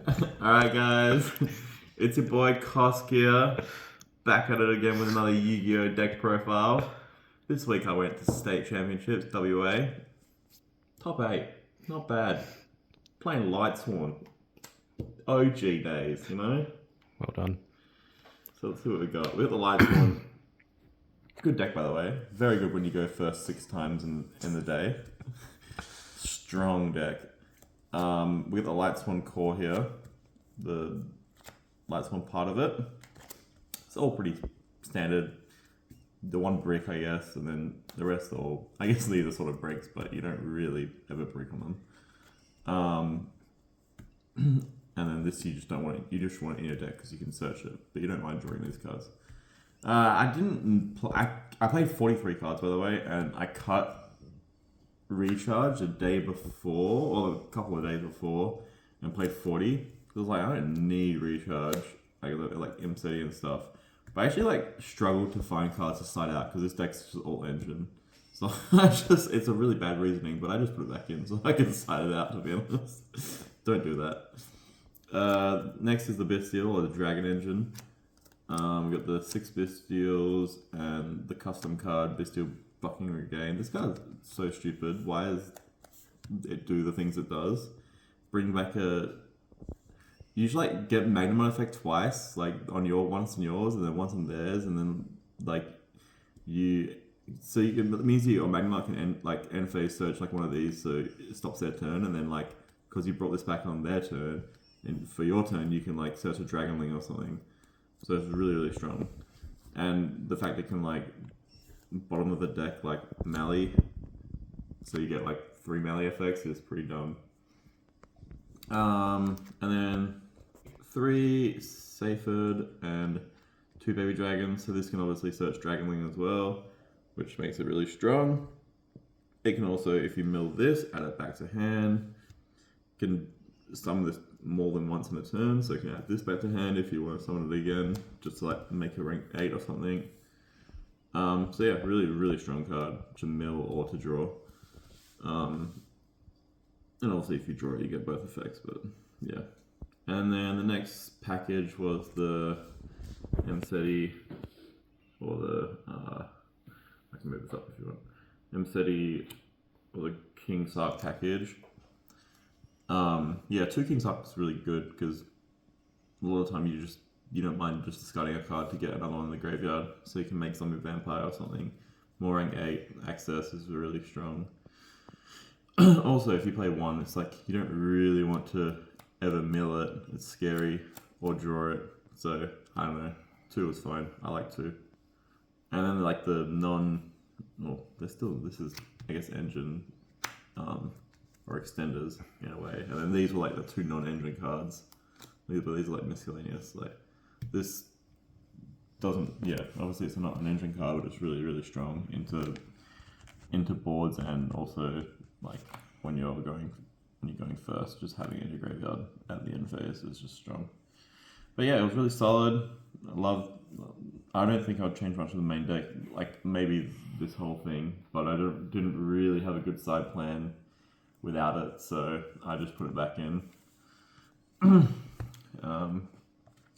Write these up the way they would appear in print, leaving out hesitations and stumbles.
Alright guys, it's your boy Kosk here, back at it again with another Yu-Gi-Oh! Deck profile. This week I went to State Championships, WA. Top 8, not bad. Playing Lightsworn. OG days, you know? Well done. So let's see what we got. We got the Lightsworn. Good deck by the way. Very good when you go first 6 times in the day. Strong deck. We got the Lightsworn core here. The Lightsworn part of it. It's all pretty standard. The one brick, I guess, and then the rest all, I guess these are sort of bricks, but you don't really ever brick on them. And then this you just don't want it, you just want it in your deck because you can search it, but you don't mind drawing these cards. I played 43 cards by the way, and I cut Recharge a day before, or a couple of days before, and played 40. I was like, I don't need Recharge, like M-City and stuff. But I actually like struggled to find cards to side out because this deck's just all engine. So it's a really bad reasoning, but I just put it back in so I can side it out, to be honest. Don't do that. Next is the Bystial, or the Dragon Engine. We got the 6 Bystials and the custom card, Bystial Bucking Regain. This card's so stupid. Why does it do the things it does? Bring back you usually like get Magnum effect twice, like once on yours and then once on theirs, and then like it means your Magnum can end phase search like one of these, so it stops their turn, and then like because you brought this back on their turn, and for your turn you can like search a Dragonling or something. So it's really, really strong. And the fact it can like bottom of the deck like melee, so you get like 3 melee effects is pretty dumb. And then 3 Saferd and 2 Baby Dragons. So this can obviously search Dragonling as well, which makes it really strong. It can also, if you mill this, add it back to hand. Can summon this more than once in a turn, so you can add this back to hand if you want to summon it again, just to like make a rank 8 or something. So yeah, really, really strong card to mill or to draw. And also if you draw it, you get both effects, but yeah. And then the next package was the M-City, or the, I can move this up if you want. M-City, or the King Sark package. Yeah, 2 King Sark is really good because a lot of the time you don't mind just discarding a card to get another one in the graveyard, so you can make Zombie Vampire or something. More rank 8 access is really strong. Also, if you play 1, it's like you don't really want to ever mill it. It's scary, or draw it. So I don't know. 2 is fine. I like 2. And then like the this is I guess engine, or extenders in a way. And then these were like the 2 non-engine cards. These are like miscellaneous. Like this doesn't, obviously it's not an engine card, but it's really, really strong into boards, and also like when you're going first, just having it in your graveyard at the end phase is just strong. But yeah, it was really solid. I don't think I'd change much of the main deck, like maybe this whole thing, but I didn't really have a good side plan without it, so I just put it back in.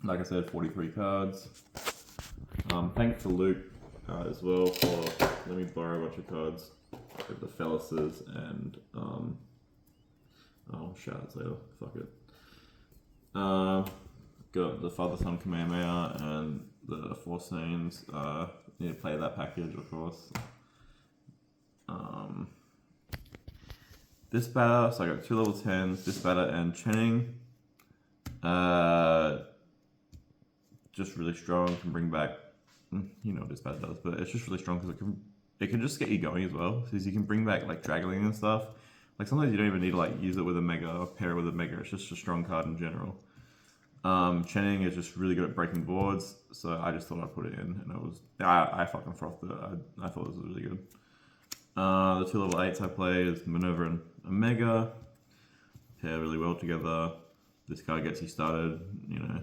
Like I said, 43 cards. Thanks to Luke as well for letting me borrow a bunch of cards. Like the Fellises and shout outs later. Fuck it. Got the Father Son Kamehameha and the Four Saints. Need to play that package, of course. This batter, so I got 2 level 10s, this batter and Chenning. Just really strong, can bring back, you know what this batter does, but it's just really strong because it can just get you going as well. Because you can bring back like Dragonling and stuff. Like sometimes you don't even need to like use it with a Mega or pair it with a Mega, it's just a strong card in general. Chenning is just really good at breaking boards, so I just thought I'd put it in, and I fucking frothed it. I thought this was really good. The 2 level 8s I play is Minerva and Omega. Pair really well together. This card gets you started, you know.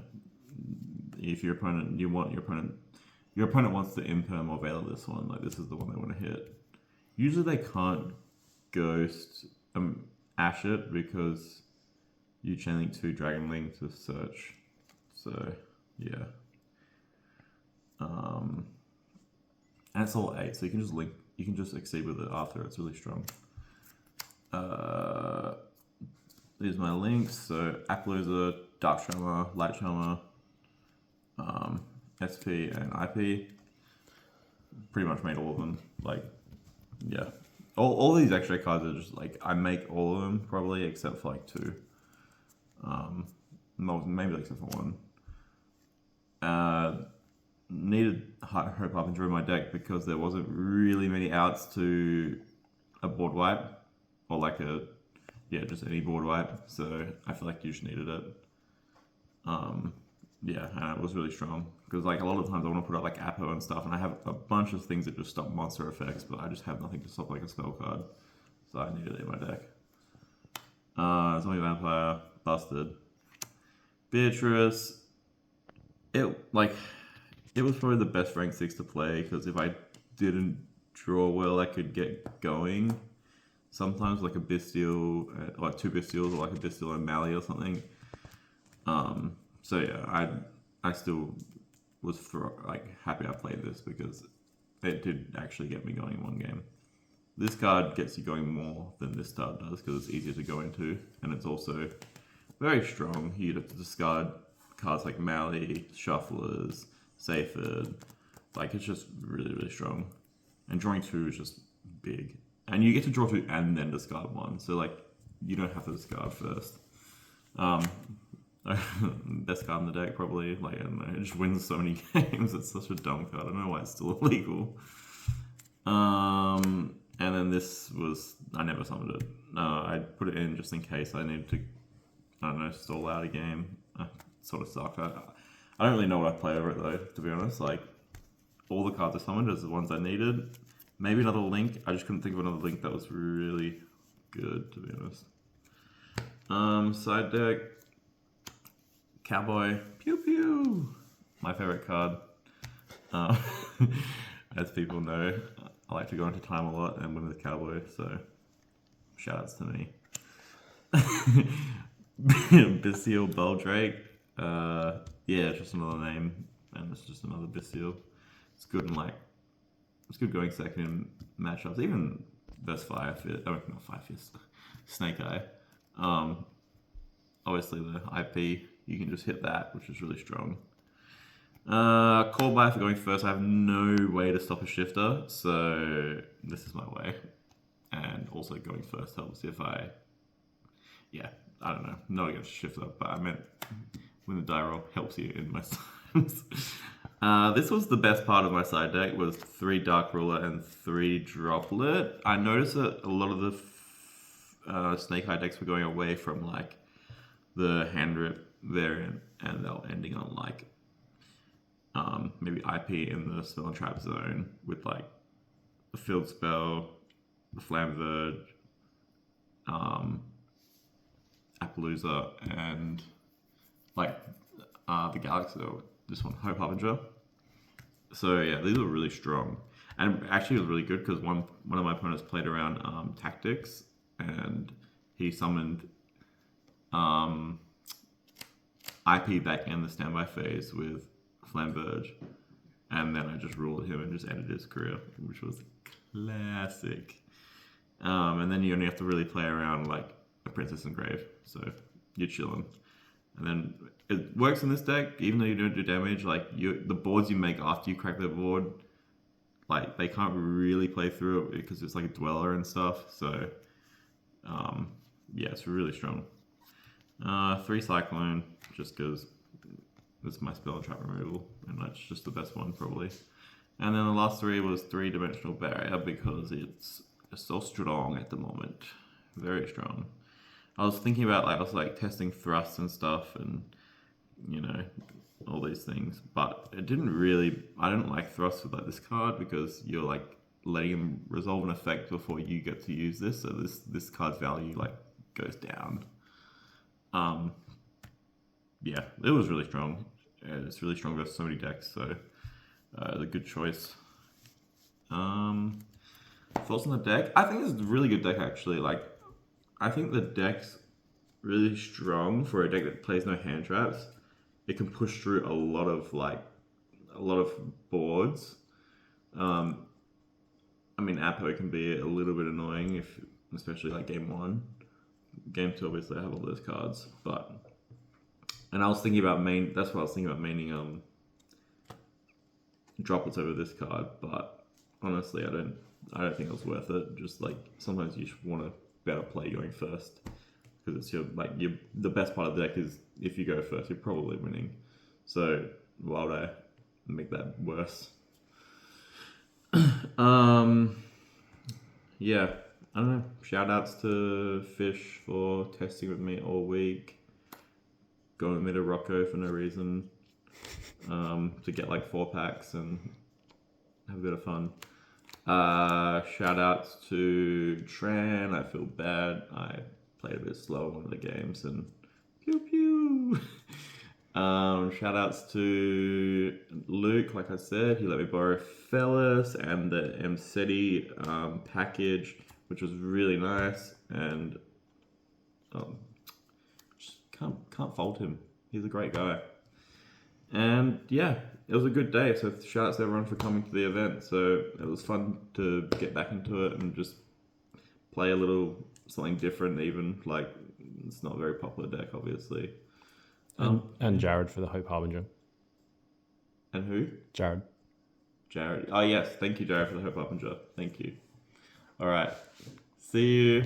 If your opponent wants to imperm or veil this one, like this is the one they want to hit. Usually they can't ghost Ash it because You chainlink 2 Dragon Link to search. So yeah. And it's all 8, so you can just link. You can just exceed with it after. It's really strong. These are my links. So Appaloosa, Dark Tremor, Light Tremor, SP and IP. Pretty much made all of them. Like, yeah. All these extra cards are just like, I make all of them probably except for like 2. Maybe except for 1. Needed Hope Harbinger in my deck because there wasn't really many outs to a board wipe or like just any board wipe. So I feel like you just needed it. Yeah, and it was really strong because like a lot of times I want to put out like Apo and stuff, and I have a bunch of things that just stop monster effects, but I just have nothing to stop like a spell card, so I needed it in my deck. Zombie Vampire, busted. Beatrice, it was probably the best rank 6 to play because if I didn't draw well, I could get going. Sometimes like a Bystial, like 2 Bystials or like a Bystial and Mally or something. So yeah, I still was happy I played this because it did actually get me going in one game. This card gets you going more than this card does because it's easier to go into, and it's also very strong. You'd have to discard cards like Mally, Shufflers, Safed. Like, it's just really, really strong. And drawing 2 is just big. And you get to draw 2 and then discard 1. So, like, you don't have to discard first. Best card in the deck, probably. Like, I don't know, it just wins so many games. It's such a dumb card. I don't know why it's still illegal. And then this was, I never summoned it. I put it in just in case I needed to, I don't know, stall out a game. Sort of sucked. I don't really know what I play over it though, to be honest. Like, all the cards I summoned is the ones I needed. Maybe another link. I just couldn't think of another link that was really good, to be honest. Side deck. Cowboy. Pew pew. My favorite card. As people know, I like to go into time a lot and win with Cowboy, so shoutouts to me. Bystial Beldrake. Yeah, it's just another name, and it's just another Bystial. It's good in it's good going second in matchups, even versus Firefist. Oh, not Firefist. Snake Eye. Obviously the IP, you can just hit that, which is really strong. Call by for going first. I have no way to stop a shifter, so this is my way. And also going first helps if I don't know, not against shifter, but I meant when the die roll helps you in most times. This was the best part of my side deck, was 3 Dark Ruler and 3 Droplet. I noticed that a lot of the Snake Eye decks were going away from like the hand rip variant, and they were ending on like maybe IP in the spell and trap zone with like the field spell, the Flam Verge, Appaloosa, and like the Galaxy, or this one, Hope Harbinger. So yeah, these were really strong, and actually it was really good because one of my opponents played around tactics, and he summoned IP back in the standby phase with Flam Verge, and then I just ruled him and just ended his career, which was classic. And then you only have to really play around like a Princess Engrave, so you're chilling. And then it works in this deck, even though you don't do damage. Like the boards you make after you crack the board, like they can't really play through it because it's like a dweller and stuff. So yeah, it's really strong. 3 Cyclone, just because it's my spell and trap removal, and that's just the best one probably. And then the last 3 was 3-dimensional barrier because it's so strong at the moment, very strong. I was thinking about I was testing thrust and stuff, and you know, all these things, but it didn't really. I didn't like thrust with this card because you're letting him resolve an effect before you get to use this, so this card's value goes down. Yeah, it was really strong. It's really strong versus so many decks, so it's a good choice. Thoughts on the deck? I think it's a really good deck actually. I think the deck's really strong for a deck that plays no hand traps. It can push through a lot of boards. I mean, Apo can be a little bit annoying especially like game 1. Game 2, obviously, I have all those cards, and I was thinking about that's what I was thinking about maining droplets over this card, but honestly, I don't think it was worth it. Just like sometimes you just want a better play going first, because it's the best part of the deck is if you go first, you're probably winning. So why would I make that worse? Yeah, I don't know. Shout outs to Fish for testing with me all week. Going with me to Rocco for no reason. To get like 4 packs and have a bit of fun. Shout outs to Tran. I feel bad. I played a bit slow in one of the games and pew pew. Shout outs to Luke, like I said, he let me borrow Fellas and the MCETI package, which was really nice, and just can't fault him. He's a great guy. And yeah, it was a good day, so shout outs to everyone for coming to the event. So it was fun to get back into it and just play a little something different, even like it's not a very popular deck, obviously. And Jared for the Hope Harbinger. And who? Jared. Oh yes, thank you, Jared, for the Hope Harbinger. Thank you. All right, see you.